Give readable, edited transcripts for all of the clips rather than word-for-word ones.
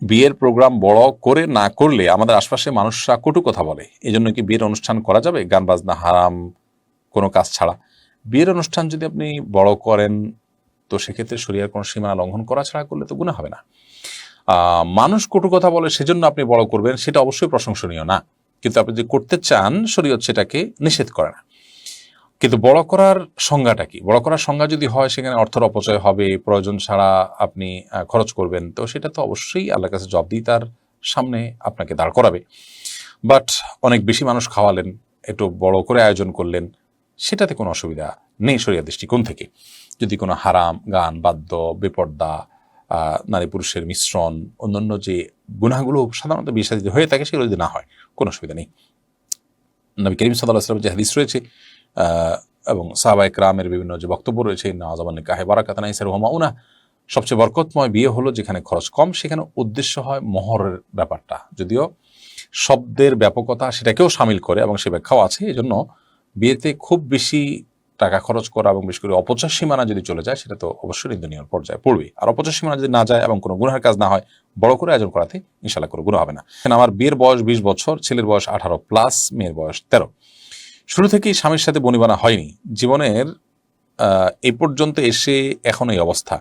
বিয়ের প্রোগ্রাম বড় করে না করলে আমাদের আশপাশে মানুষরা কটু কথা বলে, এই জন্য কি বিয়ের অনুষ্ঠান করা যাবে গান বাজনা হারাম কোনো কাজ ছাড়া? বিয়ের অনুষ্ঠান যদি আপনি বড় করেন তো সেক্ষেত্রে শরীয়তের কোনো সীমানা লঙ্ঘন করা ছাড়া করলে তো গুনাহ হবে না। মানুষ কটু কথা বলে সেজন্য আপনি বড় করবেন, সেটা অবশ্যই প্রশংসনীয় না, কিন্তু আপনি যদি করতে চান শরীয়ত সেটাকে নিষেধ করে না। কিন্তু বড় করার সংজ্ঞাটা কি? বড় করার সংজ্ঞা যদি হয় সেখানে অর্থের অপচয় হবে, প্রয়োজন ছাড়া আপনি খরচ করবেন, তো সেটা তো অবশ্যই আল্লাহর কাছে জবাবদিহিতার সামনে আপনাকে দাঁড় করাবে। বাট অনেক বেশি মানুষ খাওয়ালেন, একটু বড় করে আয়োজন করলেন, সেটাতে কোনো অসুবিধা নেই শরীয়তের দৃষ্টিকোণ থেকে। যদি কোনো হারাম গান বাদ্য, বেপর্দা, নারী পুরুষের মিশ্রণ, অন্যান্য যে গুনাহগুলো সাধারণত বিয়ে শাদীতে হয়ে থাকে সেগুলো যদি না হয় কোনো অসুবিধা নেই। নবী করিম সাল্লাল্লাহু আলাইহি ওয়াসাল্লামের যে হাদিস রয়েছে এবং সাহাবায়ে কেরামের বিভিন্ন যে বক্তব্য রয়েছে, নাযাবান নিকাহে বারাকাতুন আইসারুহু মাউনা, সবচেয়ে বরকতময় বিয়ে হলো যেখানে খরচ কম, সেখানে উদ্দেশ্য হয় মোহরের ব্যাপারটা, যদিও শব্দের ব্যাপকতা সেটাকেও শামিল করে এবং সে ব্যাখ্যাও আছে। এই জন্য বিয়েতে খুব বেশি টাকা খরচ করা এবং বিশেষ করে অপচয় সীমানা যদি চলে যায় সেটা তো অবশ্যই নিন্দনীয় পর্যায়ে পড়বে। আর অপচয় সীমানা যদি না যায় এবং কোনো গুনাহের কাজ না হয়, বড় করে আয়োজন করাতে ইনশাল্লাহ কোনো গুনাহ হবে না। আমার বিয়ের বয়স 20 বছর, ছেলের বয়স 18+, মেয়ের বয়স 13। শুরু থেকেই স্বামীর সাথে বনিবনা হয়নি, জীবনের এই পর্যন্ত এসে এখন এই অবস্থা।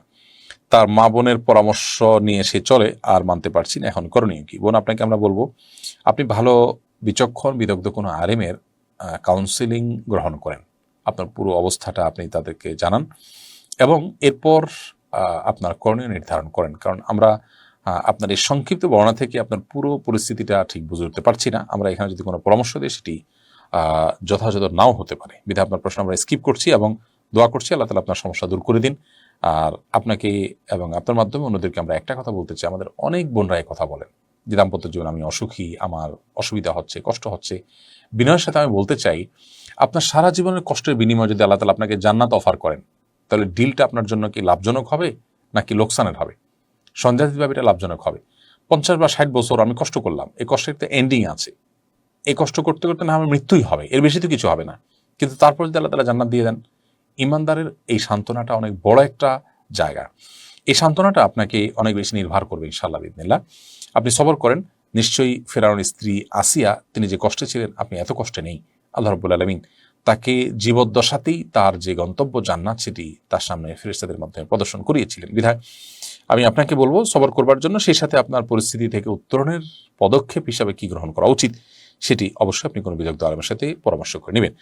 তার মা বোনের পরামর্শ নিয়ে সে চলে, আর মানতে পারছি না, এখন করণীয় কি? বোন, আপনাকে আমরা বলবো আপনি ভালো বিচক্ষণ বিদগ্ধ কোনো আলেমের কাউন্সিলিং গ্রহণ করেন, আপনার পুরো অবস্থাটা আপনি তাদেরকে জানান এবং এরপর আপনার করণীয় নির্ধারণ করেন। কারণ আমরা আপনার এই সংক্ষিপ্ত বর্ণনা থেকে আপনার পুরো পরিস্থিতিটা ঠিক বুঝে উঠতে পারছি না। আমরা এখানে যদি কোনো পরামর্শ দিই সেটি যথাযথ নাও হতে পারে, বিধায় আপনার প্রশ্ন আমরা স্কিপ করছি এবং দোয়া করছি আল্লাহ তাআলা আপনার সমস্যা দূর করে দিন। আর আপনাকে এবং আপনার মাধ্যমে অন্যদেরকে আমরা একটা কথা বলতে চাই, আমাদের অনেক বোনরা এই কথা বলেন যে দাম্পত্য জীবন আমি অসুখী, আমার অসুবিধা হচ্ছে, কষ্ট হচ্ছে। বিনয়ের সাথে আমি বলতে চাই, আপনার সারা জীবনের কষ্টের বিনিময়ে যদি আল্লাহ তাআলা আপনাকে জান্নাত অফার করেন, তাহলে ডিলটা আপনার জন্য কি লাভজনক হবে নাকি লোকসানের হবে? সন্দেহাতীতভাবে এটা লাভজনক হবে। 50 বা 60 বছর আমি কষ্ট করলাম, এই কষ্টের একটা এন্ডিং আছে, এই কষ্ট করতে করতে না আমার মৃত্যুই হবে, এর বেশি তো কিছু হবে না। কিন্তু তারপর যদি আল্লাহ তাআলা জান্নাত দিয়ে দেন, ইমানদারের এই সান্ত্বনাটা অনেক বড় একটা জায়গা। এই সান্ত্বনাটা আপনাকে অনেক বেশি নির্ভর করবে ইনশাআল্লাহ বিইذনিল্লাহ। আপনি সবর করেন, নিশ্চয়ই ফেরাউনের স্ত্রী আসিয়া তিনি যে কষ্টে ছিলেন আপনি এত কষ্টে নেই। আল্লাহ রাব্বুল আলামিন তাকে জীবদ্দশাতেই তার যে গন্তব্য জান্নাত সেটি তার সামনে ফেরেশতাদের মাধ্যমে প্রদর্শন করিয়েছিলেন। বিধায় আমি আপনাকে বলবো সবর করবার জন্য, সেই সাথে আপনার পরিস্থিতি থেকে উত্তরণের পদক্ষেপ হিসাবে কি গ্রহণ করা উচিত সেটি অবশ্যই আপনি কোনো বিদগ্ধ আলেমের সাথে পরামর্শ করে নেবেন।